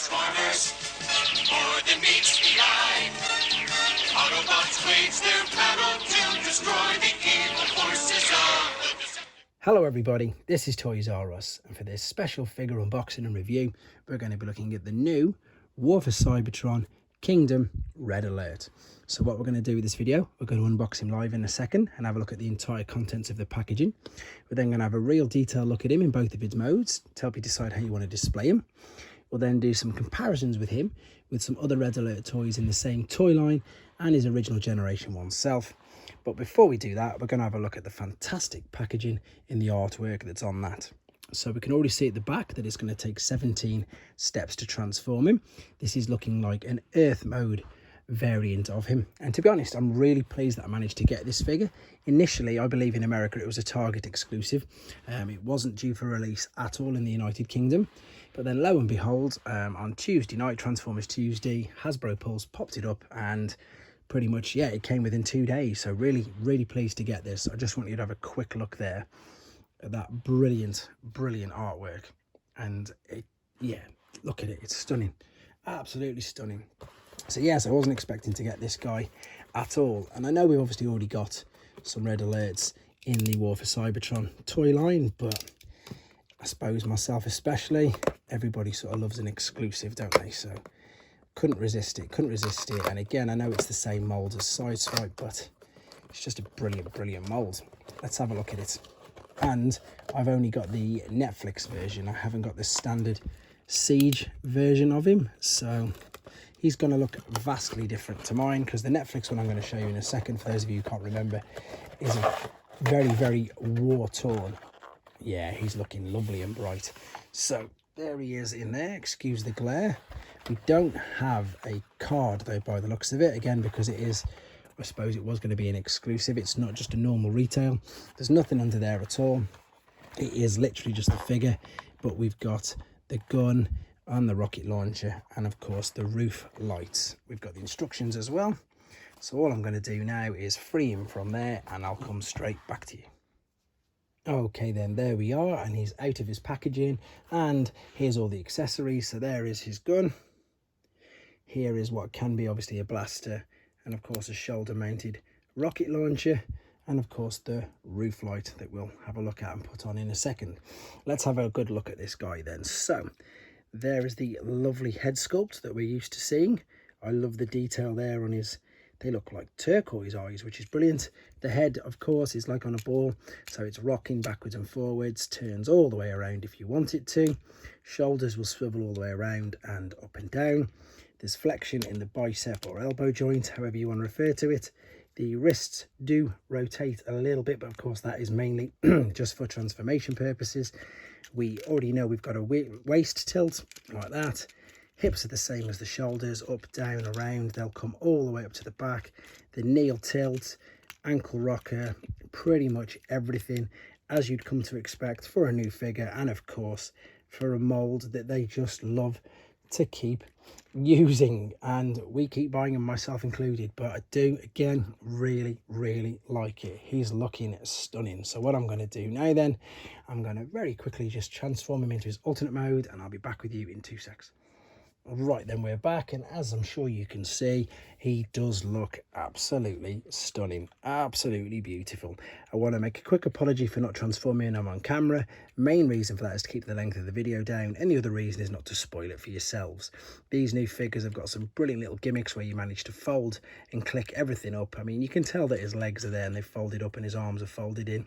Transformers, more than meets the eye. Autobots wage their battle to destroy the evil forces of the Hello everybody, this is Toys R Us, and for this special figure unboxing and review, we're going to be looking at the new War for Cybertron Kingdom Red Alert. So what we're going to do with this video, we're going to unbox him live in a second and have a look at the entire contents of the packaging. We're then going to have a real detailed look at him in both of his modes to help you decide how you want to display him. We'll then do some comparisons with him with some other Red Alert toys in the same toy line and his original Generation 1 self. But before we do that, we're going to have a look at the fantastic packaging in the artwork that's on that. So we can already see at the back that it's going to take 17 steps to transform him. This is looking like an Earth mode variant of him. And to be honest, I'm really pleased that I managed to get this figure. Initially, I believe in America it was a Target exclusive. It wasn't due for release at all in the United Kingdom. But then lo and behold, on Tuesday night, Transformers Tuesday, Hasbro Pulse popped it up and pretty much, yeah, it came within 2 days. So really pleased to get this. I just want you to have a quick look there at that brilliant artwork. And yeah, look at it, it's stunning, absolutely stunning. So yes, I wasn't expecting to get this guy at all. And I know we've obviously already got some Red Alerts in the War for Cybertron toy line, but I suppose myself especially, everybody sort of loves an exclusive, don't they? So couldn't resist it. And again, I know it's the same mold as Sideswipe, but it's just a brilliant mold. Let's have a look at it. And I've only got the Netflix version. I haven't got the standard Siege version of him, so he's going to look vastly different to mine, because the Netflix one I'm going to show you in a second, for those of you who can't remember, is a very war-torn. Yeah, he's looking lovely and bright. So there he is in there. Excuse the glare. We don't have a card though by the looks of it, again because it is, I suppose it was going to be an exclusive. It's not just a normal retail. There's nothing under there at all. It is literally just the figure, but we've got the gun and the rocket launcher and of course the roof lights. We've got the instructions as well. So all I'm going to do now is free him from there and I'll come straight back to you. Okay then, there we are, and he's out of his packaging, and here's all the accessories. So there is his gun. Here is what can be obviously a blaster, and of course a shoulder mounted rocket launcher, and of course the roof light that we'll have a look at and put on in a second. Let's have a good look at this guy then. So there is the lovely head sculpt that we're used to seeing. I love the detail there on his, they look like turquoise eyes, which is brilliant. The head, of course, is like on a ball, so it's rocking backwards and forwards, turns all the way around if you want it to. Shoulders will swivel all the way around and up and down. There's flexion in the bicep or elbow joint, however you want to refer to it. The wrists do rotate a little bit, but of course that is mainly just for transformation purposes. We already know we've got a waist tilt like that. Hips are the same as the shoulders, up, down, around. They'll come all the way up to the back. The knee tilt, ankle rocker, pretty much everything as you'd come to expect for a new figure, and of course for a mold that they just love to keep using, and we keep buying them, myself included. But I do again really like it. He's looking stunning. So what I'm going to do now then, I'm going to very quickly just transform him into his alternate mode, and I'll be back with you in 2 seconds. Right then, we're back, and as I'm sure you can see, he does look absolutely stunning, absolutely beautiful. I want to make a quick apology for not transforming him on camera. Main reason for that is to keep the length of the video down. Any other reason is not to spoil it for yourselves. These new figures have got some brilliant little gimmicks where you manage to fold and click everything up. I mean, you can tell that his legs are there and they've folded up and his arms are folded in.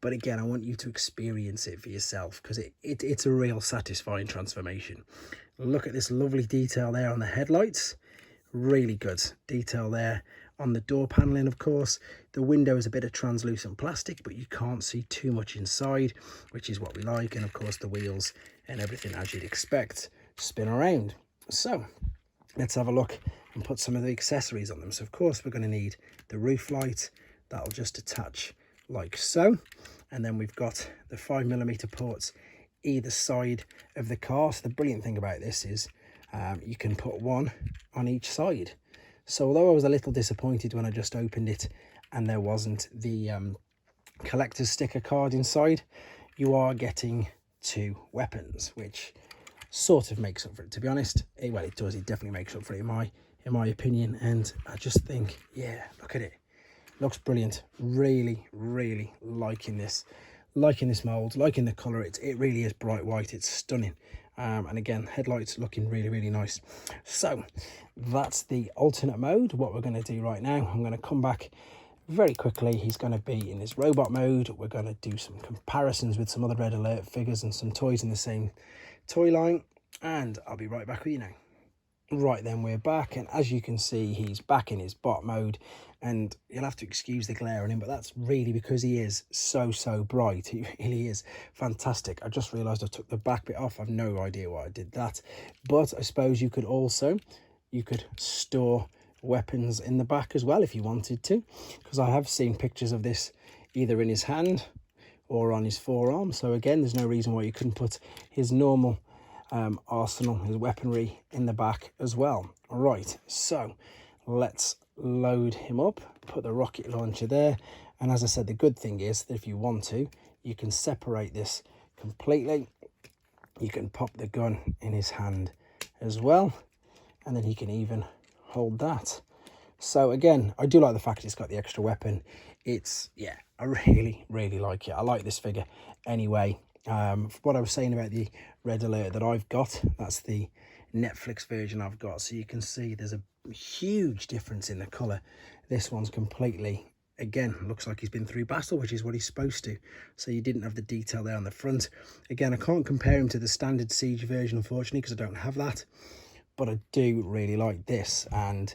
But again, I want you to experience it for yourself, because it's a real satisfying transformation. Look at this lovely detail there on the headlights. Really good detail there on the door paneling, of course. The window is a bit of translucent plastic, but you can't see too much inside, which is what we like. And of course the wheels and everything, as you'd expect, spin around. So let's have a look and put some of the accessories on them. So of course we're going to need the roof light. That'll just attach like so. And then we've got the 5mm ports either side of the car. So the brilliant thing about this is you can put one on each side. So although I was a little disappointed when I just opened it and there wasn't the collector's sticker card inside, you are getting 2 weapons, which sort of makes up for it, to be honest. Well, it does, it definitely makes up for it in my opinion. And I just think, yeah, look at it, looks brilliant. Really liking this mold, liking the color. It really is bright white, it's stunning. And again, headlights looking really nice. So that's the alternate mode. What we're going to do right now, I'm going to come back very quickly. He's going to be in his robot mode. We're going to do some comparisons with some other Red Alert figures and some toys in the same toy line, and I'll be right back with you now. Right then, we're back, and as you can see, he's back in his bot mode, and you'll have to excuse the glare on him, but that's really because he is so bright. He really is fantastic. I just realized I took the back bit off. I've no idea why I did that, but I suppose you could store weapons in the back as well if you wanted to, because I have seen pictures of this either in his hand or on his forearm. So again, there's no reason why you couldn't put his normal arsenal, his weaponry, in the back as well. Right, so let's load him up, put the rocket launcher there, and as I said, the good thing is that if you want to, you can separate this completely. You can pop the gun in his hand as well, and then he can even hold that. So again, I do like the fact it's got the extra weapon. It's, yeah, I really like it. I like this figure anyway. What I was saying about the Red Alert that I've got, that's the Netflix version I've got, so you can see there's a huge difference in the colour. This one's completely, again, looks like he's been through battle, which is what he's supposed to, so you didn't have the detail there on the front. Again, I can't compare him to the standard Siege version, unfortunately, because I don't have that, but I do really like this. And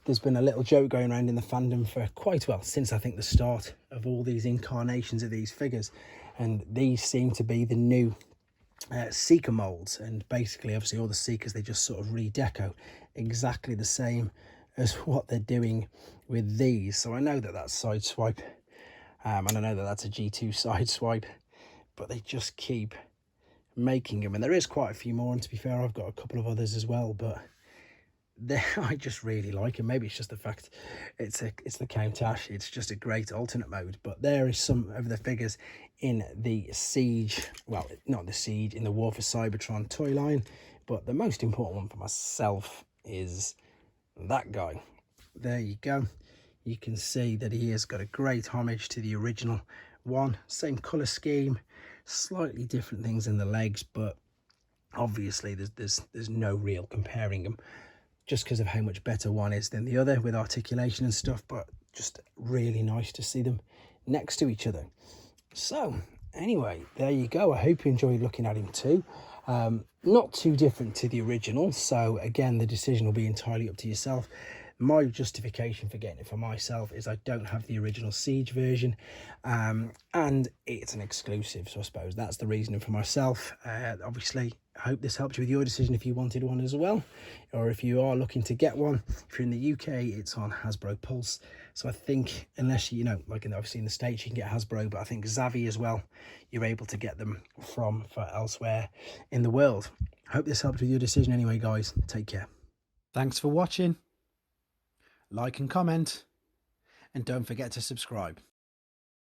there's been a little joke going around in the fandom for quite well, since I think the start of all these incarnations of these figures, and these seem to be the new Seeker molds. And basically, obviously, all the Seekers, they just sort of redeco exactly the same as what they're doing with these. So I know that that's Sideswipe, and I know that that's a G2 Sideswipe, but they just keep making them, and there is quite a few more, and to be fair, I've got a couple of others as well, but I just really like it. Maybe it's just the fact it's the Countach. It's just a great alternate mode. But there is some of the figures in the Siege, well, not the Siege, in the War for Cybertron toy line, but the most important one for myself is that guy. There you go. You can see that he has got a great homage to the original one. Same color scheme, slightly different things in the legs, but obviously there's no real comparing them, just because of how much better one is than the other with articulation and stuff. But just really nice to see them next to each other. So anyway, there you go. I hope you enjoyed looking at him too. Not too different to the original, so again, the decision will be entirely up to yourself. My justification for getting it for myself is I don't have the original Siege version, and it's an exclusive, so I suppose that's the reasoning for myself. Obviously, I hope this helped you with your decision if you wanted one as well, or if you are looking to get one. If you're in the UK, it's on Hasbro Pulse. So I think, unless you know, like obviously in the States you can get Hasbro, but I think Zavvi as well, you're able to get them for elsewhere in the world. I hope this helped with your decision anyway, guys. Take care. Thanks for watching. Like and comment, and don't forget to subscribe.